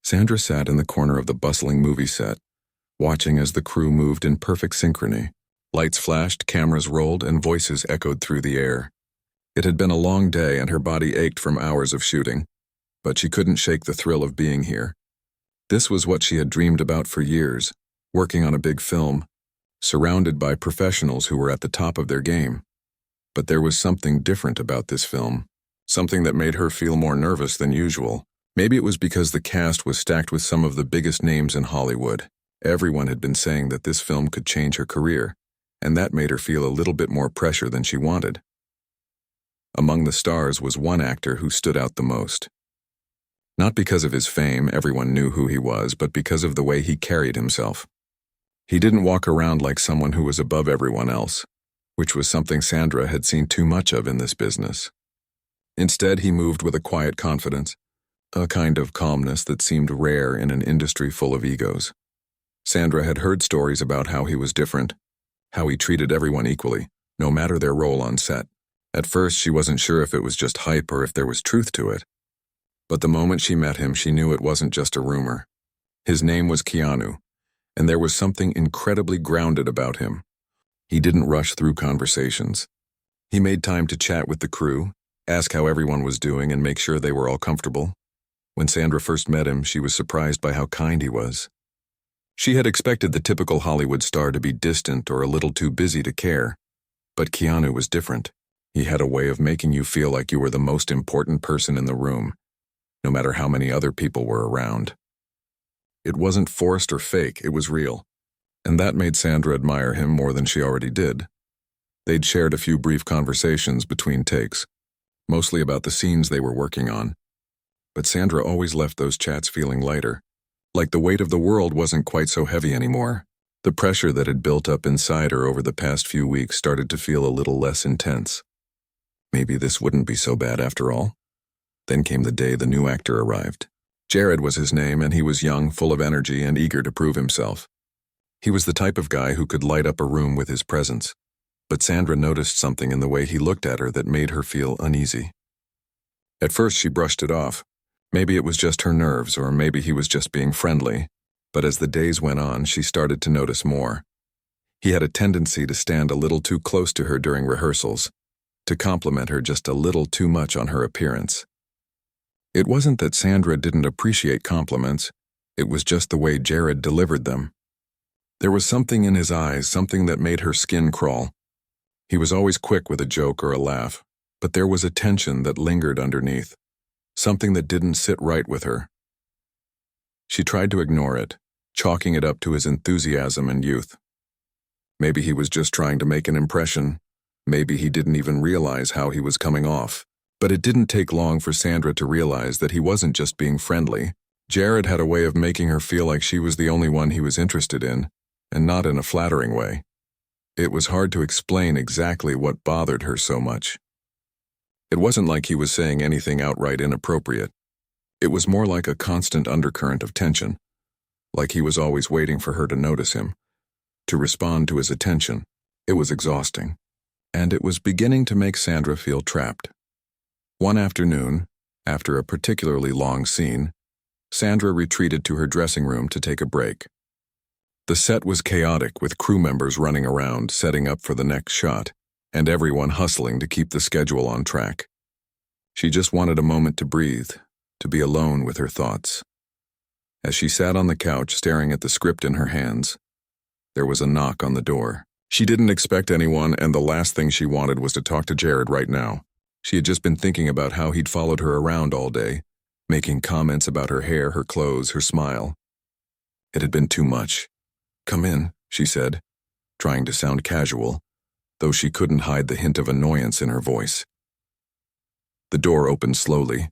Sandra sat in the corner of the bustling movie set, watching as the crew moved in perfect synchrony. Lights flashed, cameras rolled, and voices echoed through the air. It had been a long day and her body ached from hours of shooting, but she couldn't shake the thrill of being here. This was what she had dreamed about for years, working on a big film, surrounded by professionals who were at the top of their game. But there was something different about this film, something that made her feel more nervous than usual. Maybe it was because the cast was stacked with some of the biggest names in Hollywood. Everyone had been saying that this film could change her career, and that made her feel a little bit more pressure than she wanted. Among the stars was one actor who stood out the most. Not because of his fame, everyone knew who he was, but because of the way he carried himself. He didn't walk around like someone who was above everyone else, which was something Sandra had seen too much of in this business. Instead, he moved with a quiet confidence, a kind of calmness that seemed rare in an industry full of egos. Sandra had heard stories about how he was different, how he treated everyone equally, no matter their role on set. At first, she wasn't sure if it was just hype or if there was truth to it. But the moment she met him, she knew it wasn't just a rumor. His name was Keanu, and there was something incredibly grounded about him. He didn't rush through conversations. He made time to chat with the crew, ask how everyone was doing, and make sure they were all comfortable. When Sandra first met him, she was surprised by how kind he was. She had expected the typical Hollywood star to be distant or a little too busy to care, but Keanu was different. He had a way of making you feel like you were the most important person in the room, no matter how many other people were around. It wasn't forced or fake, it was real, and that made Sandra admire him more than she already did. They'd shared a few brief conversations between takes, mostly about the scenes they were working on, but Sandra always left those chats feeling lighter, like the weight of the world wasn't quite so heavy anymore. The pressure that had built up inside her over the past few weeks started to feel a little less intense. Maybe this wouldn't be so bad after all. Then came the day the new actor arrived. Jared was his name, and he was young, full of energy, and eager to prove himself. He was the type of guy who could light up a room with his presence, but Sandra noticed something in the way he looked at her that made her feel uneasy. At first, she brushed it off. Maybe it was just her nerves, or maybe he was just being friendly, but as the days went on, she started to notice more. He had a tendency to stand a little too close to her during rehearsals, to compliment her just a little too much on her appearance. It wasn't that Sandra didn't appreciate compliments, it was just the way Jared delivered them. There was something in his eyes, something that made her skin crawl. He was always quick with a joke or a laugh, but there was a tension that lingered underneath, something that didn't sit right with her. She tried to ignore it, chalking it up to his enthusiasm and youth. Maybe he was just trying to make an impression. Maybe he didn't even realize how he was coming off. But it didn't take long for Sandra to realize that he wasn't just being friendly. Jared had a way of making her feel like she was the only one he was interested in, and not in a flattering way. It was hard to explain exactly what bothered her so much. It wasn't like he was saying anything outright inappropriate. It was more like a constant undercurrent of tension, like he was always waiting for her to notice him, to respond to his attention. It was exhausting, and it was beginning to make Sandra feel trapped. One afternoon, after a particularly long scene, Sandra retreated to her dressing room to take a break. The set was chaotic, with crew members running around, setting up for the next shot, and everyone hustling to keep the schedule on track. She just wanted a moment to breathe, to be alone with her thoughts. As she sat on the couch staring at the script in her hands, there was a knock on the door. She didn't expect anyone, and the last thing she wanted was to talk to Jared right now. She had just been thinking about how he'd followed her around all day, making comments about her hair, her clothes, her smile. It had been too much. "Come in," she said, trying to sound casual, though she couldn't hide the hint of annoyance in her voice. The door opened slowly,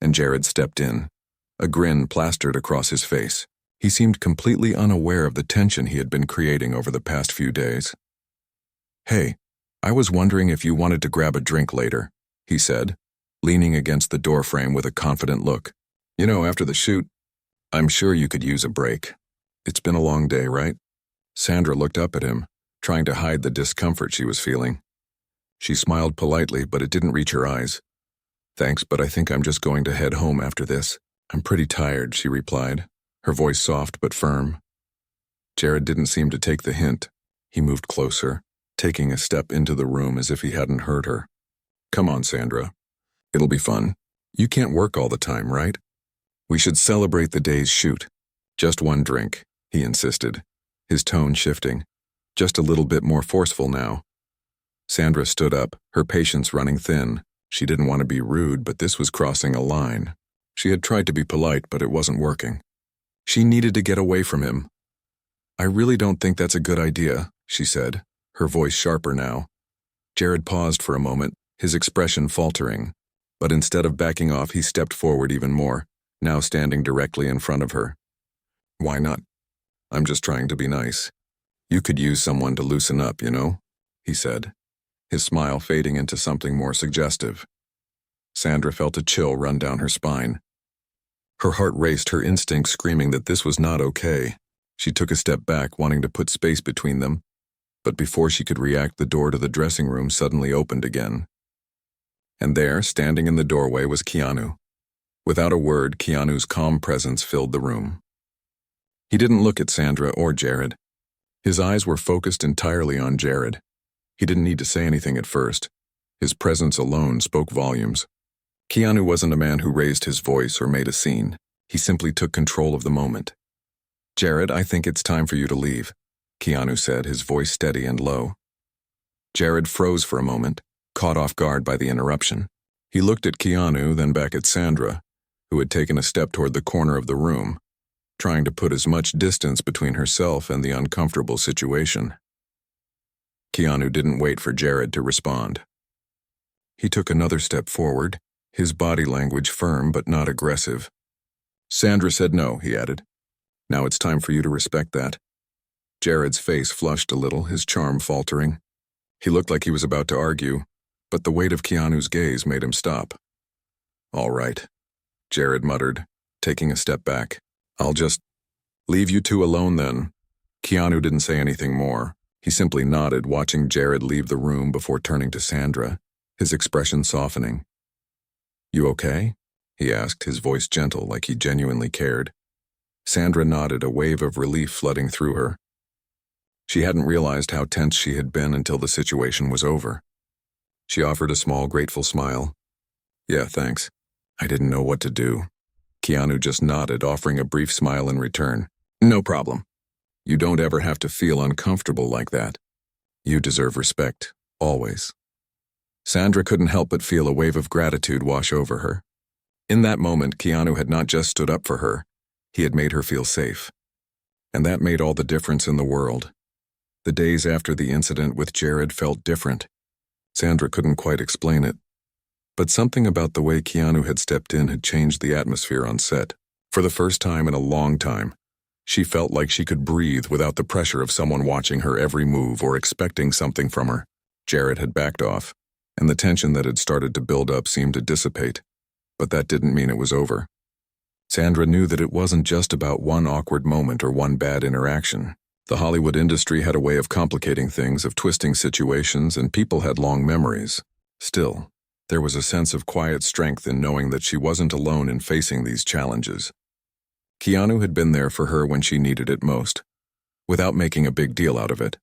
and Jared stepped in, a grin plastered across his face. He seemed completely unaware of the tension he had been creating over the past few days. "Hey, I was wondering if you wanted to grab a drink later," he said, leaning against the doorframe with a confident look. "You know, after the shoot, I'm sure you could use a break. It's been a long day, right?" Sandra looked up at him, trying to hide the discomfort she was feeling. She smiled politely, but it didn't reach her eyes. "Thanks, but I think I'm just going to head home after this." I'm pretty tired, she replied, her voice soft but firm. Jared didn't seem to take the hint. He moved closer, taking a step into the room as if he hadn't heard her. Come on, Sandra. It'll be fun. You can't work all the time, right? We should celebrate the day's shoot. Just one drink, he insisted, his tone shifting, just a little bit more forceful now. Sandra stood up, her patience running thin. She didn't want to be rude, but this was crossing a line. She had tried to be polite, but it wasn't working. She needed to get away from him. I really don't think that's a good idea, she said, her voice sharper now. Jared paused for a moment, his expression faltering. But instead of backing off, he stepped forward even more, now standing directly in front of her. Why not? I'm just trying to be nice. You could use someone to loosen up, you know? He said, his smile fading into something more suggestive. Sandra felt a chill run down her spine. Her heart raced, her instincts screaming that this was not okay. She took a step back, wanting to put space between them, but before she could react, the door to the dressing room suddenly opened again. And there, standing in the doorway, was Keanu. Without a word, Keanu's calm presence filled the room. He didn't look at Sandra or Jared. His eyes were focused entirely on Jared. He didn't need to say anything at first. His presence alone spoke volumes. Keanu wasn't a man who raised his voice or made a scene. He simply took control of the moment. Jared, I think it's time for you to leave, Keanu said, his voice steady and low. Jared froze for a moment, caught off guard by the interruption. He looked at Keanu, then back at Sandra, who had taken a step toward the corner of the room, trying to put as much distance between herself and the uncomfortable situation. Keanu didn't wait for Jared to respond. He took another step forward, his body language firm but not aggressive. Sandra said no, he added. Now it's time for you to respect that. Jared's face flushed a little, his charm faltering. He looked like he was about to argue, but the weight of Keanu's gaze made him stop. All right, Jared muttered, taking a step back. I'll just leave you two alone then. Keanu didn't say anything more. He simply nodded, watching Jared leave the room before turning to Sandra, his expression softening. You okay? He asked, his voice gentle, like he genuinely cared. Sandra nodded, a wave of relief flooding through her. She hadn't realized how tense she had been until the situation was over. She offered a small, grateful smile. Yeah, thanks. I didn't know what to do. Keanu just nodded, offering a brief smile in return. No problem. You don't ever have to feel uncomfortable like that. You deserve respect, always. Sandra couldn't help but feel a wave of gratitude wash over her. In that moment, Keanu had not just stood up for her, he had made her feel safe. And that made all the difference in the world. The days after the incident with Jared felt different. Sandra couldn't quite explain it. But something about the way Keanu had stepped in had changed the atmosphere on set. For the first time in a long time, she felt like she could breathe without the pressure of someone watching her every move or expecting something from her. Jared had backed off, and the tension that had started to build up seemed to dissipate. But that didn't mean it was over. Sandra knew that it wasn't just about one awkward moment or one bad interaction. The Hollywood industry had a way of complicating things, of twisting situations, and people had long memories. Still, there was a sense of quiet strength in knowing that she wasn't alone in facing these challenges. Keanu had been there for her when she needed it most, without making a big deal out of it,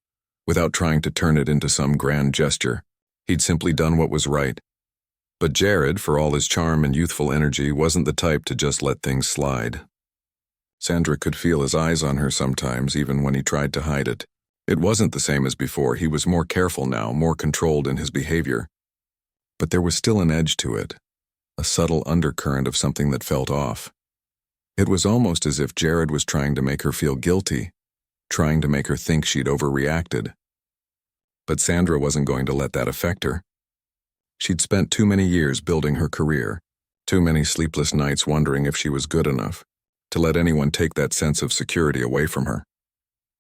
without trying to turn it into some grand gesture. He'd simply done what was right. But Jared, for all his charm and youthful energy, wasn't the type to just let things slide. Sandra could feel his eyes on her sometimes, even when he tried to hide it. It wasn't the same as before. He was more careful now, more controlled in his behavior. But there was still an edge to it, a subtle undercurrent of something that felt off. It was almost as if Jared was trying to make her feel guilty, trying to make her think she'd overreacted. But Sandra wasn't going to let that affect her. She'd spent too many years building her career, too many sleepless nights wondering if she was good enough, to let anyone take that sense of security away from her.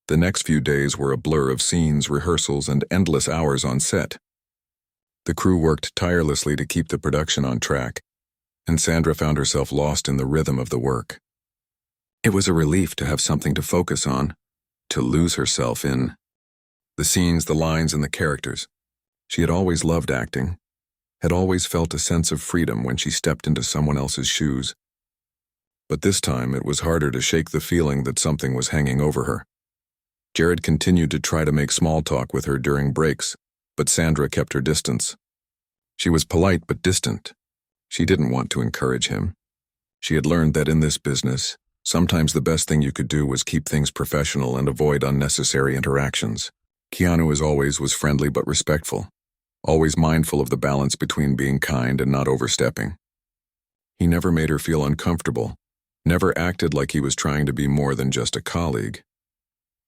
The next few days were a blur of scenes, rehearsals, and endless hours on set. The crew worked tirelessly to keep the production on track, and Sandra found herself lost in the rhythm of the work. It was a relief to have something to focus on, to lose herself in. The scenes, the lines, and the characters. She had always loved acting, had always felt a sense of freedom when she stepped into someone else's shoes. But this time it was harder to shake the feeling that something was hanging over her. Jared continued to try to make small talk with her during breaks, but Sandra kept her distance. She was polite but distant. She didn't want to encourage him. She had learned that in this business, sometimes the best thing you could do was keep things professional and avoid unnecessary interactions. Keanu, as always, was friendly but respectful, always mindful of the balance between being kind and not overstepping. He never made her feel uncomfortable, never acted like he was trying to be more than just a colleague.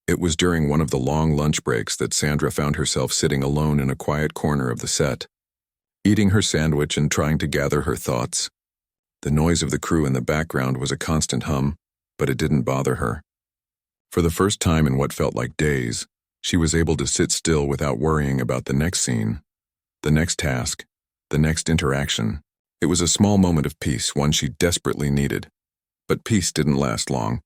It was during one of the long lunch breaks that Sandra found herself sitting alone in a quiet corner of the set, eating her sandwich and trying to gather her thoughts. The noise of the crew in the background was a constant hum, but it didn't bother her. For the first time in what felt like days, she was able to sit still without worrying about the next scene, the next task, the next interaction. It was a small moment of peace, one she desperately needed. But peace didn't last long.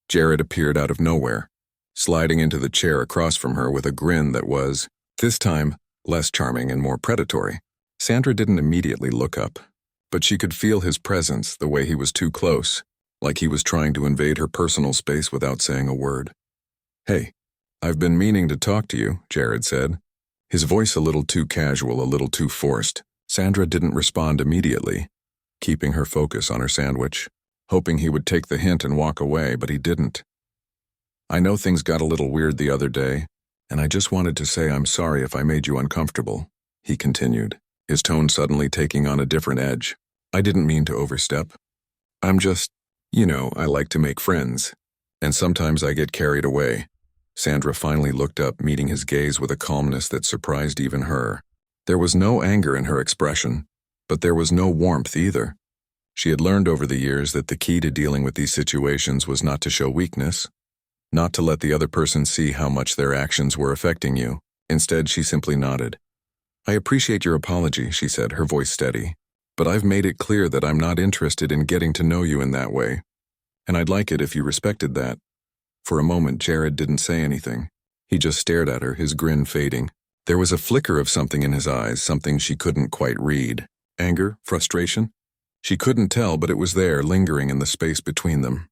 Jared appeared out of nowhere, sliding into the chair across from her with a grin that was, this time, less charming and more predatory. Sandra didn't immediately look up, but she could feel his presence the way he was too close, like he was trying to invade her personal space without saying a word. "Hey, I've been meaning to talk to you," Jared said, his voice a little too casual, a little too forced. Sandra didn't respond immediately, keeping her focus on her sandwich, hoping he would take the hint and walk away, but he didn't. "I know things got a little weird the other day, and I just wanted to say I'm sorry if I made you uncomfortable," he continued, his tone suddenly taking on a different edge. "I didn't mean to overstep. I'm just, I like to make friends, and sometimes I get carried away." Sandra finally looked up, meeting his gaze with a calmness that surprised even her. There was no anger in her expression, but there was no warmth either. She had learned over the years that the key to dealing with these situations was not to show weakness, not to let the other person see how much their actions were affecting you. Instead, she simply nodded. "I appreciate your apology," she said, her voice steady, "but I've made it clear that I'm not interested in getting to know you in that way, and I'd like it if you respected that." For a moment, Jared didn't say anything. He just stared at her, his grin fading. There was a flicker of something in his eyes, something she couldn't quite read. Anger? Frustration? She couldn't tell, but it was there, lingering in the space between them.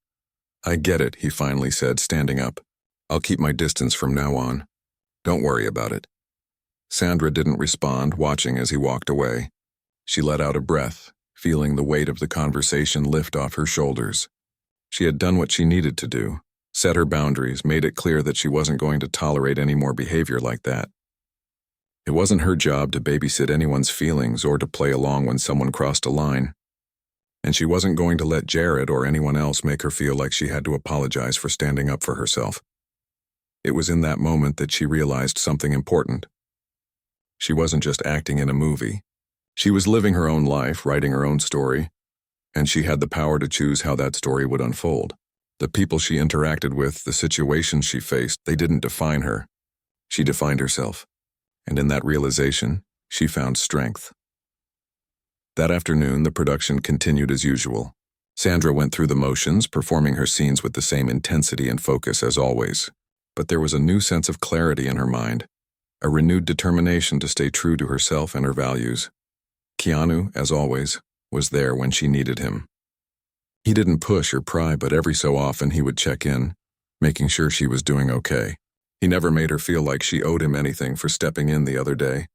"I get it," he finally said, standing up. "I'll keep my distance from now on. Don't worry about it." Sandra didn't respond, watching as he walked away. She let out a breath, feeling the weight of the conversation lift off her shoulders. She had done what she needed to do, set her boundaries, made it clear that she wasn't going to tolerate any more behavior like that. It wasn't her job to babysit anyone's feelings or to play along when someone crossed a line. And she wasn't going to let Jared or anyone else make her feel like she had to apologize for standing up for herself. It was in that moment that she realized something important. She wasn't just acting in a movie. She was living her own life, writing her own story, and she had the power to choose how that story would unfold. The people she interacted with, the situations she faced, they didn't define her. She defined herself. And in that realization, she found strength. That afternoon, the production continued as usual. Sandra went through the motions, performing her scenes with the same intensity and focus as always. But there was a new sense of clarity in her mind, a renewed determination to stay true to herself and her values. Keanu, as always, was there when she needed him. He didn't push or pry, but every so often he would check in, making sure she was doing okay. He never made her feel like she owed him anything for stepping in the other day.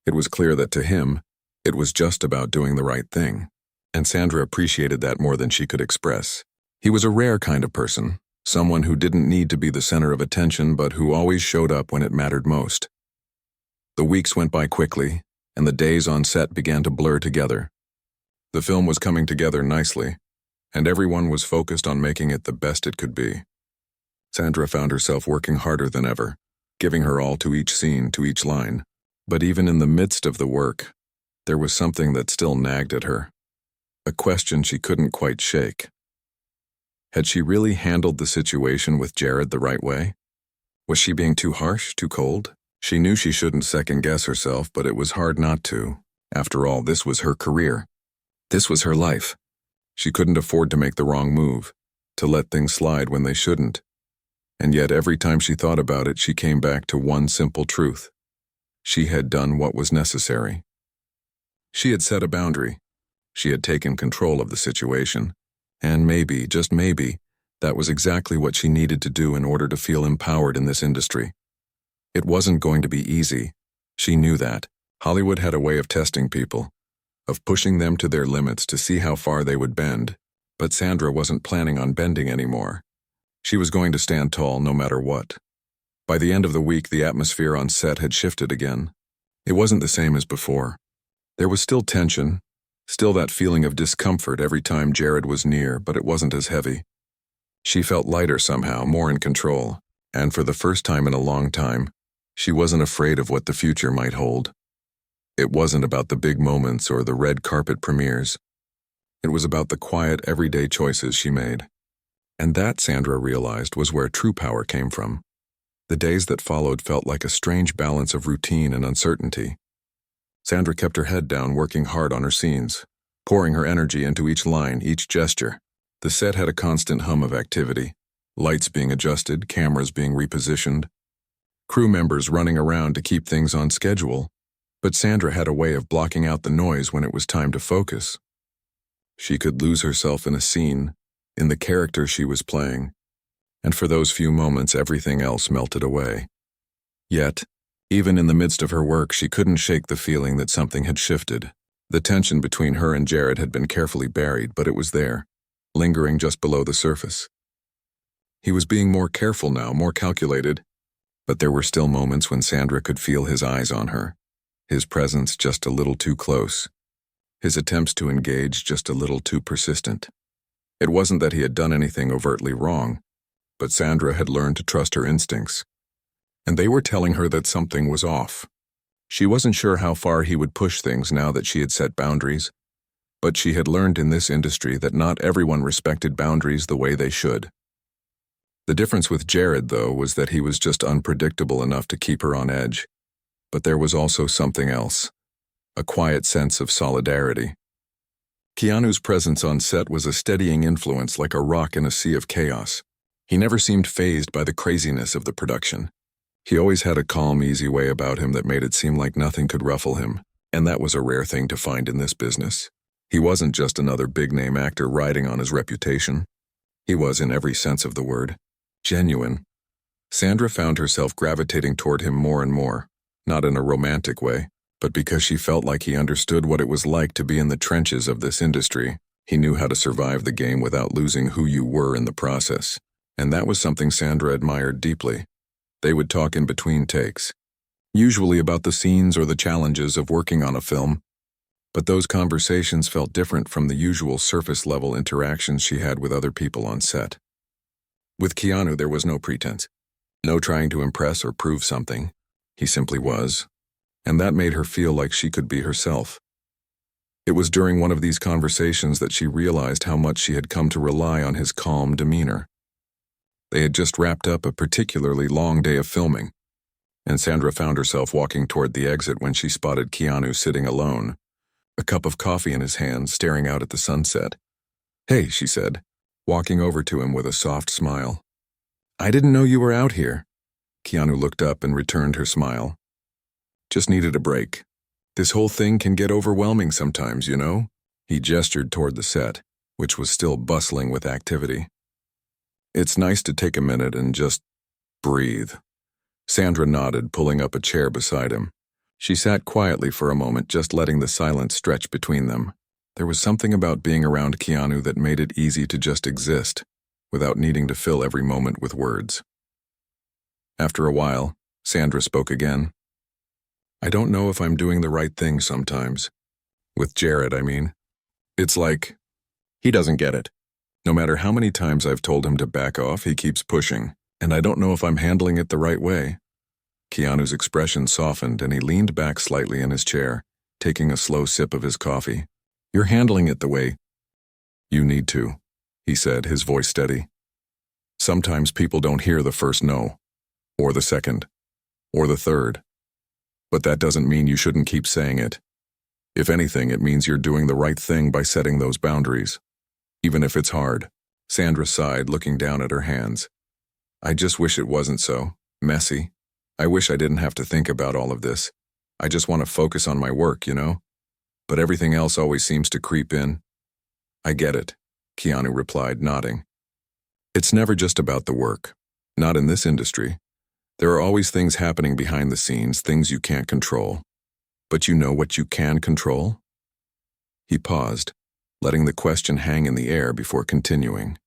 It was clear that to him, it was just about doing the right thing, and Sandra appreciated that more than she could express. He was a rare kind of person, someone who didn't need to be the center of attention but who always showed up when it mattered most. The weeks went by quickly, and the days on set began to blur together. The film was coming together nicely, and everyone was focused on making it the best it could be. Sandra found herself working harder than ever, giving her all to each scene, to each line. But even in the midst of the work, there was something that still nagged at her, a question she couldn't quite shake. Had she really handled the situation with Jared the right way? Was she being too harsh, too cold? She knew she shouldn't second-guess herself, but it was hard not to. After all, this was her career. This was her life. She couldn't afford to make the wrong move, to let things slide when they shouldn't. And yet every time she thought about it, she came back to one simple truth. She had done what was necessary. She had set a boundary. She had taken control of the situation. And maybe, just maybe, that was exactly what she needed to do in order to feel empowered in this industry. It wasn't going to be easy. She knew that. Hollywood had a way of testing people, of pushing them to their limits to see how far they would bend. But Sandra wasn't planning on bending anymore. She was going to stand tall no matter what. By the end of the week, the atmosphere on set had shifted again. It wasn't the same as before. There was still tension, still that feeling of discomfort every time Jared was near, but it wasn't as heavy. She felt lighter somehow, more in control, and for the first time in a long time, she wasn't afraid of what the future might hold. It wasn't about the big moments or the red carpet premieres. It was about the quiet, everyday choices she made. And that, Sandra realized, was where true power came from. The days that followed felt like a strange balance of routine and uncertainty. Sandra kept her head down, working hard on her scenes, pouring her energy into each line, each gesture. The set had a constant hum of activity, lights being adjusted, cameras being repositioned, crew members running around to keep things on schedule. But Sandra had a way of blocking out the noise when it was time to focus. She could lose herself in a scene, in the character she was playing, and for those few moments everything else melted away. Yet, even in the midst of her work, she couldn't shake the feeling that something had shifted. The tension between her and Jared had been carefully buried, but it was there, lingering just below the surface. He was being more careful now, more calculated, but there were still moments when Sandra could feel his eyes on her, his presence just a little too close, his attempts to engage just a little too persistent. It wasn't that he had done anything overtly wrong, but Sandra had learned to trust her instincts, and they were telling her that something was off. She wasn't sure how far he would push things now that she had set boundaries, but she had learned in this industry that not everyone respected boundaries the way they should. The difference with Jared, though, was that he was just unpredictable enough to keep her on edge. But there was also something else, a quiet sense of solidarity. Keanu's presence on set was a steadying influence, like a rock in a sea of chaos. He never seemed fazed by the craziness of the production. He always had a calm, easy way about him that made it seem like nothing could ruffle him, and that was a rare thing to find in this business. He wasn't just another big-name actor riding on his reputation. He was, in every sense of the word, genuine. Sandra found herself gravitating toward him more and more, not in a romantic way, but because she felt like he understood what it was like to be in the trenches of this industry. He knew how to survive the game without losing who you were in the process, and that was something Sandra admired deeply. They would talk in between takes, usually about the scenes or the challenges of working on a film, but those conversations felt different from the usual surface-level interactions she had with other people on set. With Keanu, there was no pretense, no trying to impress or prove something. He simply was, and that made her feel like she could be herself. It was during one of these conversations that she realized how much she had come to rely on his calm demeanor. They had just wrapped up a particularly long day of filming, and Sandra found herself walking toward the exit when she spotted Keanu sitting alone, a cup of coffee in his hand, staring out at the sunset. "Hey," she said, walking over to him with a soft smile. "I didn't know you were out here." Keanu looked up and returned her smile. "Just needed a break. This whole thing can get overwhelming sometimes, you know?" He gestured toward the set, which was still bustling with activity. "It's nice to take a minute and just breathe." Sandra nodded, pulling up a chair beside him. She sat quietly for a moment, just letting the silence stretch between them. There was something about being around Keanu that made it easy to just exist, without needing to fill every moment with words. After a while, Sandra spoke again. "I don't know if I'm doing the right thing sometimes. With Jared, I mean. It's like, he doesn't get it. No matter how many times I've told him to back off, he keeps pushing, and I don't know if I'm handling it the right way." Keanu's expression softened, and he leaned back slightly in his chair, taking a slow sip of his coffee. "You're handling it the way you need to," he said, his voice steady. "Sometimes people don't hear the first no, or the second, or the third. But that doesn't mean you shouldn't keep saying it. If anything, it means you're doing the right thing by setting those boundaries, even if it's hard." Sandra sighed, looking down at her hands. "I just wish it wasn't so messy. I wish I didn't have to think about all of this. I just want to focus on my work, you know? But everything else always seems to creep in." "I get it. Keanu replied, nodding. It's never just about the work. Not in this industry. There are always things happening behind the scenes, things you can't control. But you know what you can control? He paused, letting the question hang in the air before continuing.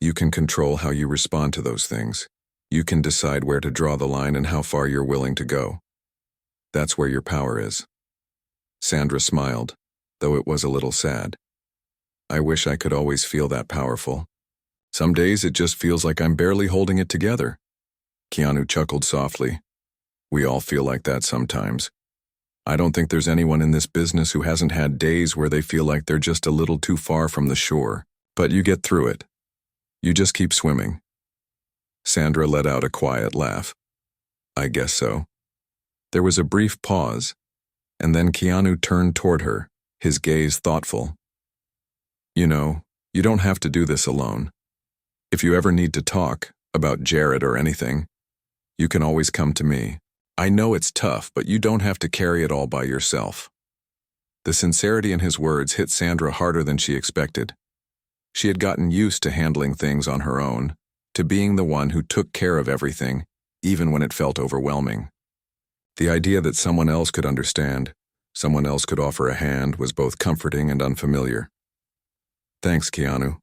You can control how you respond to those things. You can decide where to draw the line and how far you're willing to go. That's where your power is. Sandra smiled, though it was a little sad. I wish I could always feel that powerful. Some days it just feels like I'm barely holding it together. Keanu chuckled softly. We all feel like that sometimes. I don't think there's anyone in this business who hasn't had days where they feel like they're just a little too far from the shore. But you get through it. You just keep swimming. Sandra let out a quiet laugh. I guess so. There was a brief pause, and then Keanu turned toward her, his gaze thoughtful. You know, you don't have to do this alone. If you ever need to talk about Jared or anything, you can always come to me. I know it's tough, but you don't have to carry it all by yourself. The sincerity in his words hit Sandra harder than she expected. She had gotten used to handling things on her own, to being the one who took care of everything, even when it felt overwhelming. The idea that someone else could understand, someone else could offer a hand, was both comforting and unfamiliar. Thanks, Keanu,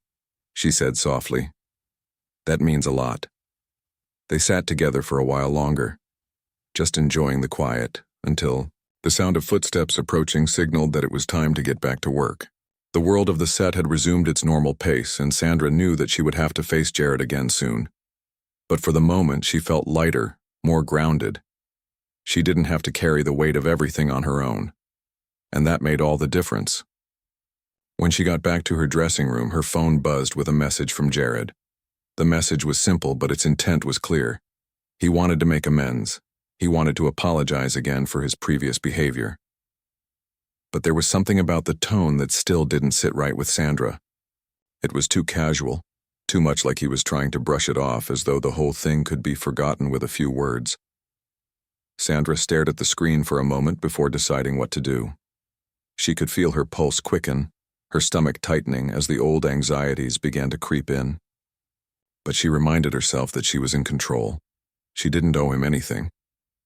she said softly. That means a lot. They sat together for a while longer, just enjoying the quiet, until the sound of footsteps approaching signaled that it was time to get back to work. The world of the set had resumed its normal pace, and Sandra knew that she would have to face Jared again soon. But for the moment, she felt lighter, more grounded. She didn't have to carry the weight of everything on her own, and that made all the difference. When she got back to her dressing room, her phone buzzed with a message from Jared. The message was simple, but its intent was clear. He wanted to make amends. He wanted to apologize again for his previous behavior. But there was something about the tone that still didn't sit right with Sandra. It was too casual, too much like he was trying to brush it off, as though the whole thing could be forgotten with a few words. Sandra stared at the screen for a moment before deciding what to do. She could feel her pulse quicken, her stomach tightening as the old anxieties began to creep in. But she reminded herself that she was in control. She didn't owe him anything,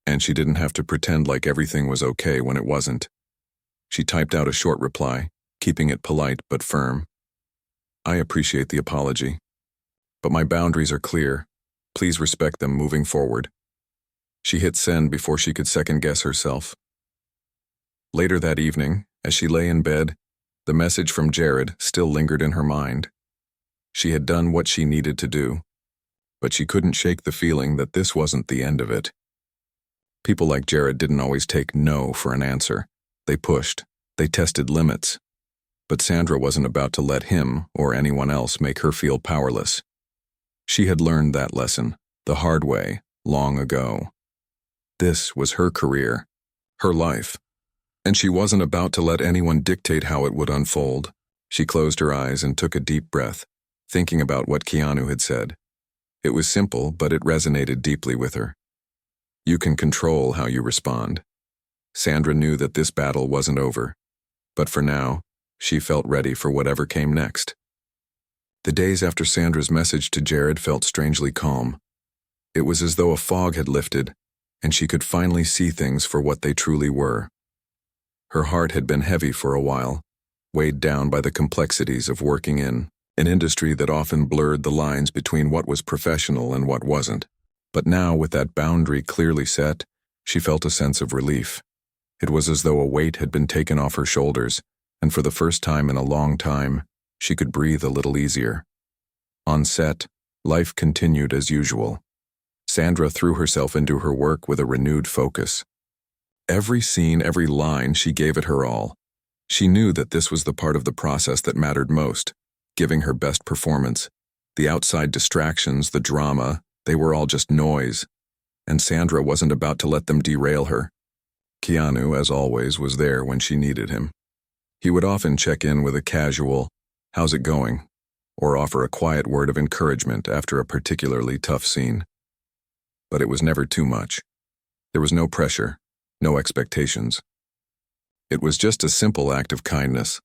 and she didn't have to pretend like everything was okay when it wasn't. She typed out a short reply, keeping it polite but firm. I appreciate the apology, but my boundaries are clear. Please respect them moving forward. She hit send before she could second-guess herself. Later that evening, as she lay in bed, the message from Jared still lingered in her mind. She had done what she needed to do, but she couldn't shake the feeling that this wasn't the end of it. People like Jared didn't always take no for an answer. They pushed, they tested limits. But Sandra wasn't about to let him or anyone else make her feel powerless. She had learned that lesson, the hard way, long ago. This was her career, her life, and she wasn't about to let anyone dictate how it would unfold. She closed her eyes and took a deep breath, thinking about what Keanu had said. It was simple, but it resonated deeply with her. You can control how you respond. Sandra knew that this battle wasn't over, but for now, she felt ready for whatever came next. The days after Sandra's message to Jared felt strangely calm. It was as though a fog had lifted, and she could finally see things for what they truly were. Her heart had been heavy for a while, weighed down by the complexities of working in an industry that often blurred the lines between what was professional and what wasn't. But now, with that boundary clearly set, she felt a sense of relief. It was as though a weight had been taken off her shoulders, and for the first time in a long time, she could breathe a little easier. On set, life continued as usual. Sandra threw herself into her work with a renewed focus. Every scene, every line, she gave it her all. She knew that this was the part of the process that mattered most, giving her best performance. The outside distractions, the drama, they were all just noise, and Sandra wasn't about to let them derail her. Keanu, as always, was there when she needed him. He would often check in with a casual, "How's it going?" or offer a quiet word of encouragement after a particularly tough scene. But it was never too much. There was no pressure, no expectations. It was just a simple act of kindness,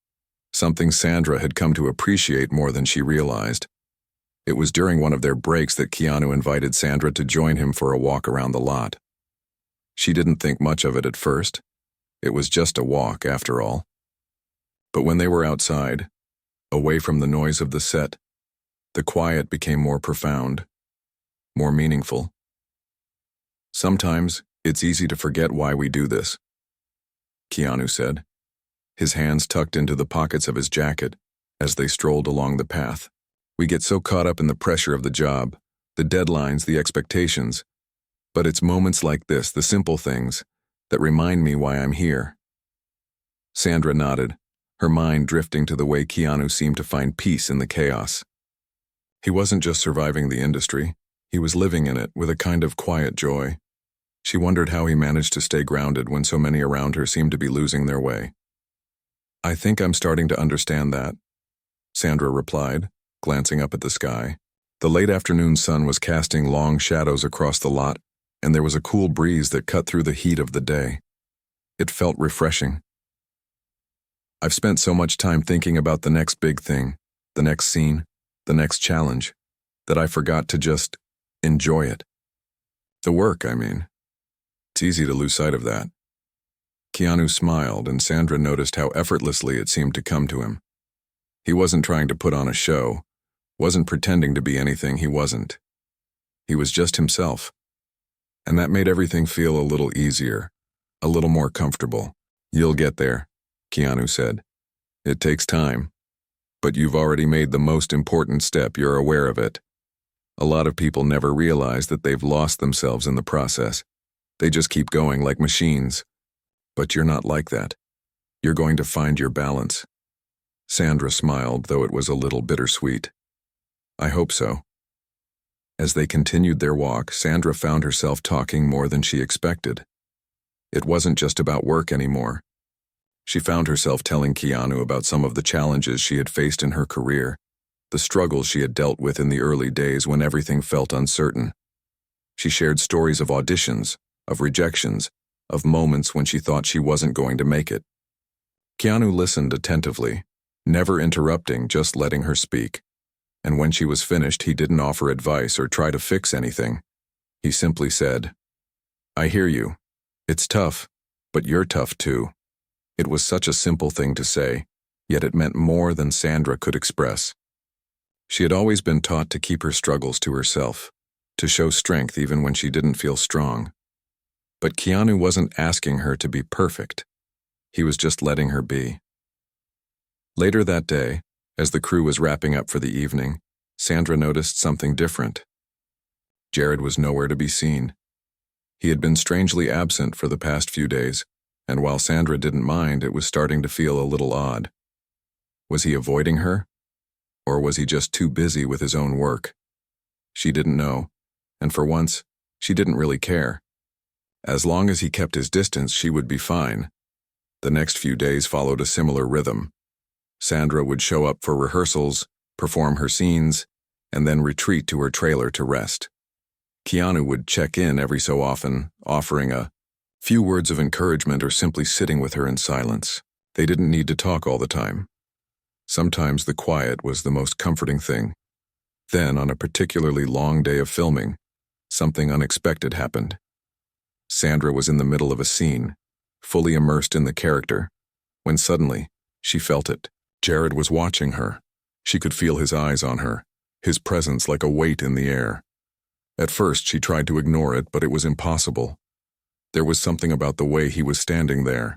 something Sandra had come to appreciate more than she realized. It was during one of their breaks that Keanu invited Sandra to join him for a walk around the lot. She didn't think much of it at first. It was just a walk, after all. But when they were outside, away from the noise of the set, the quiet became more profound, more meaningful. Sometimes it's easy to forget why we do this, Keanu said, his hands tucked into the pockets of his jacket as they strolled along the path. We get so caught up in the pressure of the job, the deadlines, the expectations. But it's moments like this, the simple things, that remind me why I'm here. Sandra nodded, her mind drifting to the way Keanu seemed to find peace in the chaos. He wasn't just surviving the industry, he was living in it with a kind of quiet joy. She wondered how he managed to stay grounded when so many around her seemed to be losing their way. I think I'm starting to understand that, Sandra replied, glancing up at the sky. The late afternoon sun was casting long shadows across the lot, and there was a cool breeze that cut through the heat of the day. It felt refreshing. I've spent so much time thinking about the next big thing, the next scene, the next challenge, that I forgot to just enjoy it. The work, I mean. It's easy to lose sight of that. Keanu smiled, and Sandra noticed how effortlessly it seemed to come to him. He wasn't trying to put on a show, wasn't pretending to be anything he wasn't. He was just himself. And that made everything feel a little easier, a little more comfortable. You'll get there, Keanu said. It takes time. But you've already made the most important step, you're aware of it. A lot of people never realize that they've lost themselves in the process. They just keep going like machines. But you're not like that. You're going to find your balance. Sandra smiled, though it was a little bittersweet. I hope so. As they continued their walk, Sandra found herself talking more than she expected. It wasn't just about work anymore. She found herself telling Keanu about some of the challenges she had faced in her career, the struggles she had dealt with in the early days when everything felt uncertain. She shared stories of auditions, of rejections, of moments when she thought she wasn't going to make it. Keanu listened attentively, never interrupting, just letting her speak. And when she was finished, he didn't offer advice or try to fix anything. He simply said, I hear you. It's tough, but you're tough too. It was such a simple thing to say, yet it meant more than Sandra could express. She had always been taught to keep her struggles to herself, to show strength even when she didn't feel strong. But Keanu wasn't asking her to be perfect. He was just letting her be. Later that day, as the crew was wrapping up for the evening, Sandra noticed something different. Jared was nowhere to be seen. He had been strangely absent for the past few days, and while Sandra didn't mind, it was starting to feel a little odd. Was he avoiding her? Or was he just too busy with his own work? She didn't know, and for once, she didn't really care. As long as he kept his distance, she would be fine. The next few days followed a similar rhythm. Sandra would show up for rehearsals, perform her scenes, and then retreat to her trailer to rest. Keanu would check in every so often, offering a few words of encouragement or simply sitting with her in silence. They didn't need to talk all the time. Sometimes the quiet was the most comforting thing. Then, on a particularly long day of filming, something unexpected happened. Sandra was in the middle of a scene, fully immersed in the character, when suddenly, she felt it. Jared was watching her. She could feel his eyes on her, his presence like a weight in the air. At first, she tried to ignore it, but it was impossible. There was something about the way he was standing there,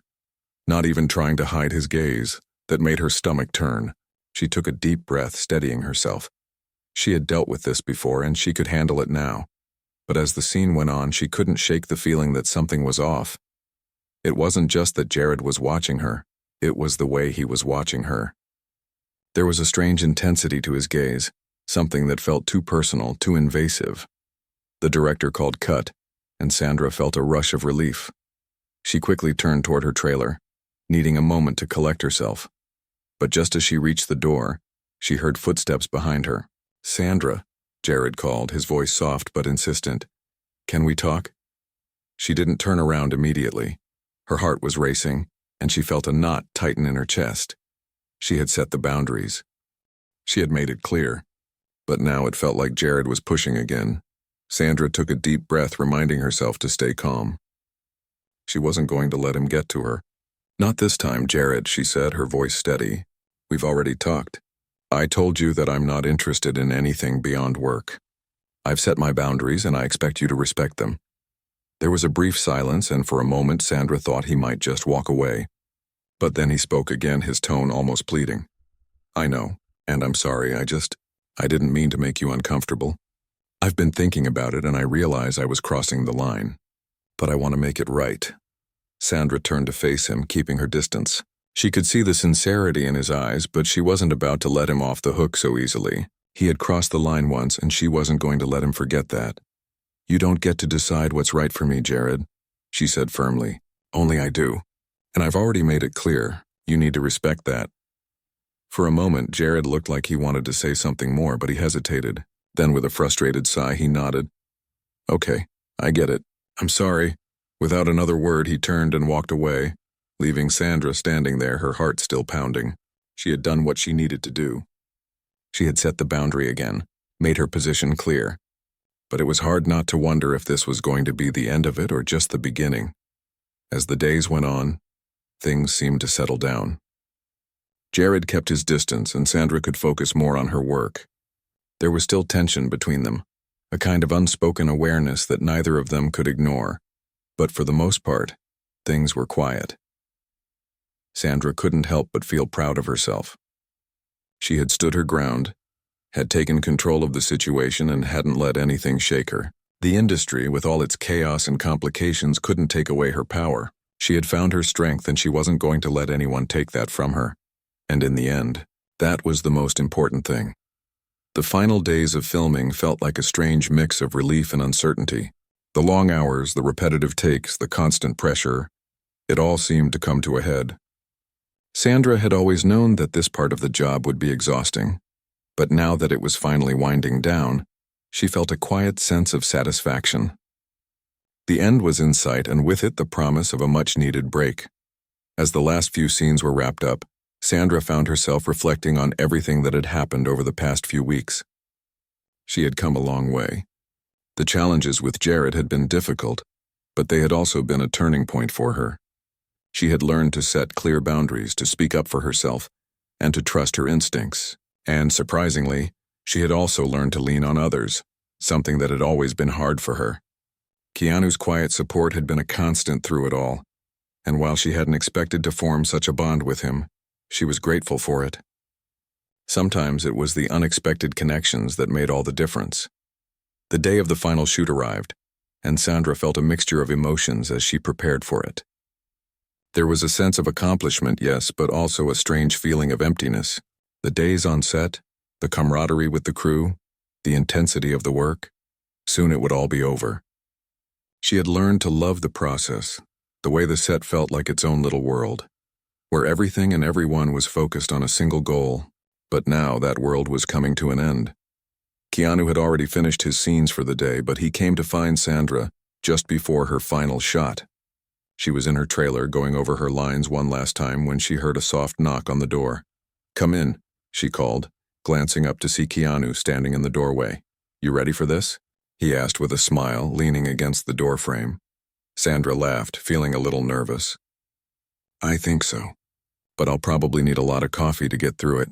not even trying to hide his gaze, that made her stomach turn. She took a deep breath, steadying herself. She had dealt with this before, and she could handle it now. But as the scene went on, she couldn't shake the feeling that something was off. It wasn't just that Jared was watching her. It was the way he was watching her. There was a strange intensity to his gaze, something that felt too personal, too invasive. The director called cut, and Sandra felt a rush of relief. She quickly turned toward her trailer, needing a moment to collect herself. But just as she reached the door, she heard footsteps behind her. Sandra, Jared called, his voice soft but insistent. Can we talk? She didn't turn around immediately. Her heart was racing, and she felt a knot tighten in her chest. She had set the boundaries. She had made it clear. But now it felt like Jared was pushing again. Sandra took a deep breath, reminding herself to stay calm. She wasn't going to let him get to her. "Not this time, Jared," she said, her voice steady. "We've already talked. I told you that I'm not interested in anything beyond work. I've set my boundaries and I expect you to respect them." There was a brief silence, and for a moment Sandra thought he might just walk away. But then he spoke again, his tone almost pleading. "I know, and I'm sorry, I didn't mean to make you uncomfortable. I've been thinking about it and I realize I was crossing the line. But I want to make it right." Sandra turned to face him, keeping her distance. She could see the sincerity in his eyes, but she wasn't about to let him off the hook so easily. He had crossed the line once, and she wasn't going to let him forget that. "You don't get to decide what's right for me, Jared," she said firmly. "Only I do. And I've already made it clear. You need to respect that." For a moment, Jared looked like he wanted to say something more, but he hesitated. Then with a frustrated sigh, he nodded. "Okay, I get it. I'm sorry." Without another word, he turned and walked away, leaving Sandra standing there, her heart still pounding. She had done what she needed to do. She had set the boundary again, made her position clear. But it was hard not to wonder if this was going to be the end of it or just the beginning. As the days went on, things seemed to settle down. Jared kept his distance, and Sandra could focus more on her work. There was still tension between them, a kind of unspoken awareness that neither of them could ignore. But for the most part, things were quiet. Sandra couldn't help but feel proud of herself. She had stood her ground, had taken control of the situation, and hadn't let anything shake her. The industry, with all its chaos and complications, couldn't take away her power. She had found her strength, and she wasn't going to let anyone take that from her. And in the end, that was the most important thing. The final days of filming felt like a strange mix of relief and uncertainty. The long hours, the repetitive takes, the constant pressure, it all seemed to come to a head. Sandra had always known that this part of the job would be exhausting, but now that it was finally winding down, she felt a quiet sense of satisfaction. The end was in sight, and with it the promise of a much-needed break. As the last few scenes were wrapped up, Sandra found herself reflecting on everything that had happened over the past few weeks. She had come a long way. The challenges with Jared had been difficult, but they had also been a turning point for her. She had learned to set clear boundaries, to speak up for herself, and to trust her instincts. And, surprisingly, she had also learned to lean on others, something that had always been hard for her. Keanu's quiet support had been a constant through it all, and while she hadn't expected to form such a bond with him, she was grateful for it. Sometimes it was the unexpected connections that made all the difference. The day of the final shoot arrived, and Sandra felt a mixture of emotions as she prepared for it. There was a sense of accomplishment, yes, but also a strange feeling of emptiness. The days on set, the camaraderie with the crew, the intensity of the work, soon it would all be over. She had learned to love the process, the way the set felt like its own little world, where everything and everyone was focused on a single goal, but now that world was coming to an end. Keanu had already finished his scenes for the day, but he came to find Sandra just before her final shot. She was in her trailer going over her lines one last time when she heard a soft knock on the door. "Come in," she called, glancing up to see Keanu standing in the doorway. "You ready for this?" he asked with a smile, leaning against the doorframe. Sandra laughed, feeling a little nervous. "I think so, but I'll probably need a lot of coffee to get through it."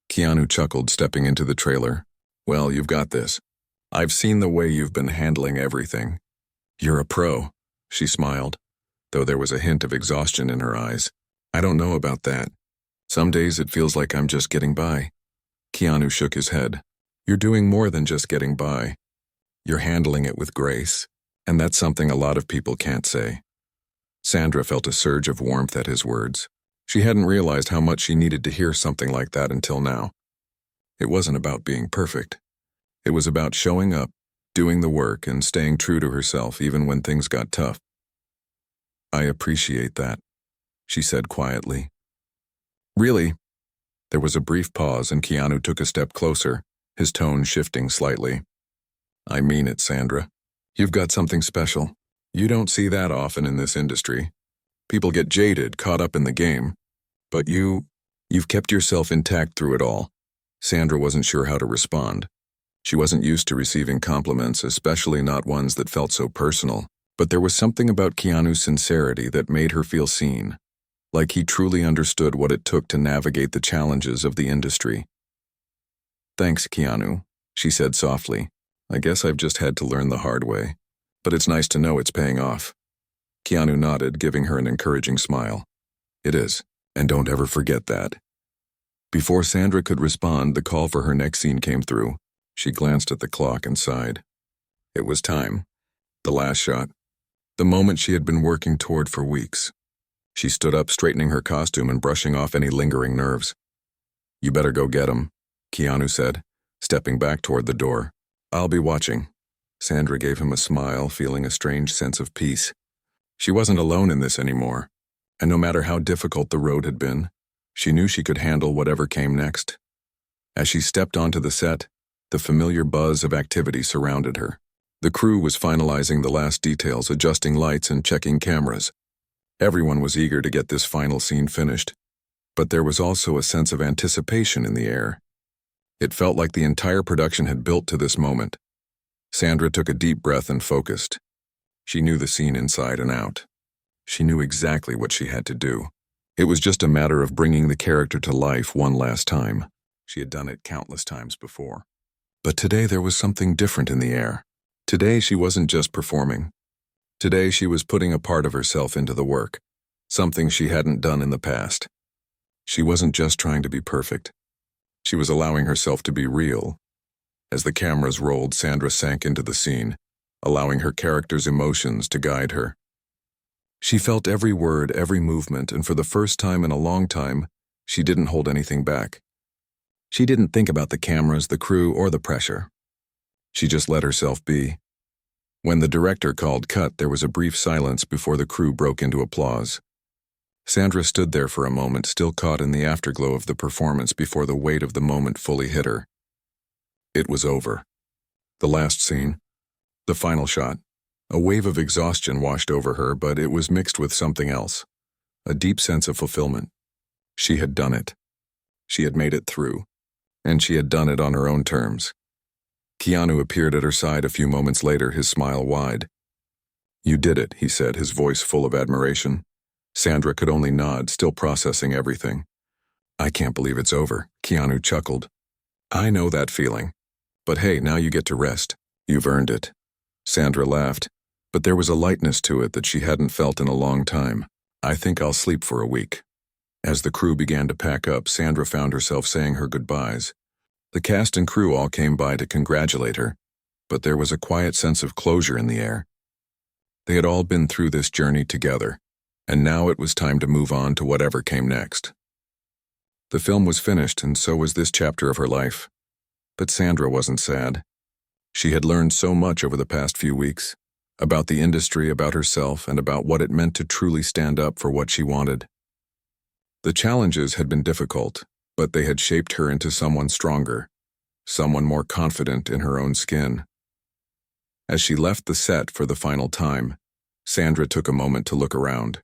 Keanu chuckled, stepping into the trailer. "Well, you've got this. I've seen the way you've been handling everything. You're a pro," she smiled, though there was a hint of exhaustion in her eyes. "I don't know about that. Some days it feels like I'm just getting by." Keanu shook his head. "You're doing more than just getting by. You're handling it with grace, and that's something a lot of people can't say." Sandra felt a surge of warmth at his words. She hadn't realized how much she needed to hear something like that until now. It wasn't about being perfect. It was about showing up, doing the work, and staying true to herself even when things got tough. "I appreciate that," she said quietly. "Really?" There was a brief pause, and Keanu took a step closer, his tone shifting slightly. "I mean it, Sandra. You've got something special. You don't see that often in this industry. People get jaded, caught up in the game. But you You've kept yourself intact through it all. Sandra wasn't sure how to respond. She wasn't used to receiving compliments, especially not ones that felt so personal. But there was something about Keanu's sincerity that made her feel seen, like he truly understood what it took to navigate the challenges of the industry. "Thanks, Keanu," she said softly. "I guess I've just had to learn the hard way. But it's nice to know it's paying off." Keanu nodded, giving her an encouraging smile. "It is, and don't ever forget that." Before Sandra could respond, the call for her next scene came through. She glanced at the clock and sighed. It was time. The last shot. The moment she had been working toward for weeks. She stood up, straightening her costume and brushing off any lingering nerves. "You better go get him," Keanu said, stepping back toward the door. "I'll be watching." Sandra gave him a smile, feeling a strange sense of peace. She wasn't alone in this anymore, and no matter how difficult the road had been, she knew she could handle whatever came next. As she stepped onto the set, the familiar buzz of activity surrounded her. The crew was finalizing the last details, adjusting lights and checking cameras. Everyone was eager to get this final scene finished, but there was also a sense of anticipation in the air. It felt like the entire production had built to this moment. Sandra took a deep breath and focused. She knew the scene inside and out. She knew exactly what she had to do. It was just a matter of bringing the character to life one last time. She had done it countless times before. But today there was something different in the air. Today she wasn't just performing. Today she was putting a part of herself into the work, something she hadn't done in the past. She wasn't just trying to be perfect. She was allowing herself to be real. As the cameras rolled, Sandra sank into the scene, allowing her character's emotions to guide her. She felt every word, every movement, and for the first time in a long time, she didn't hold anything back. She didn't think about the cameras, the crew, or the pressure. She just let herself be. When the director called cut, there was a brief silence before the crew broke into applause. Sandra stood there for a moment, still caught in the afterglow of the performance before the weight of the moment fully hit her. It was over. The last scene. The final shot. A wave of exhaustion washed over her, but it was mixed with something else. A deep sense of fulfillment. She had done it. She had made it through. And she had done it on her own terms. Keanu appeared at her side a few moments later, his smile wide. "You did it," he said, his voice full of admiration. Sandra could only nod, still processing everything. "I can't believe it's over," Keanu chuckled. "I know that feeling. But hey, now you get to rest. You've earned it." Sandra laughed, but there was a lightness to it that she hadn't felt in a long time. "I think I'll sleep for a week." As the crew began to pack up, Sandra found herself saying her goodbyes. The cast and crew all came by to congratulate her, but there was a quiet sense of closure in the air. They had all been through this journey together, and now it was time to move on to whatever came next. The film was finished, and so was this chapter of her life. But Sandra wasn't sad. She had learned so much over the past few weeks, about the industry, about herself, and about what it meant to truly stand up for what she wanted. The challenges had been difficult, but they had shaped her into someone stronger, someone more confident in her own skin. As she left the set for the final time, Sandra took a moment to look around.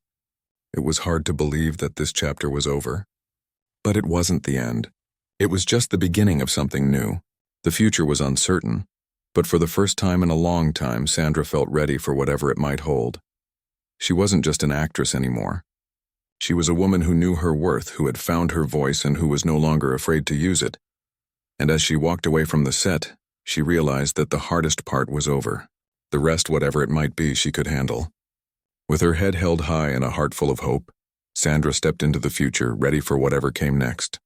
It was hard to believe that this chapter was over. But it wasn't the end. It was just the beginning of something new. The future was uncertain, but for the first time in a long time, Sandra felt ready for whatever it might hold. She wasn't just an actress anymore. She was a woman who knew her worth, who had found her voice, and who was no longer afraid to use it. And as she walked away from the set, she realized that the hardest part was over. The rest, whatever it might be, she could handle. With her head held high and a heart full of hope, Sandra stepped into the future, ready for whatever came next.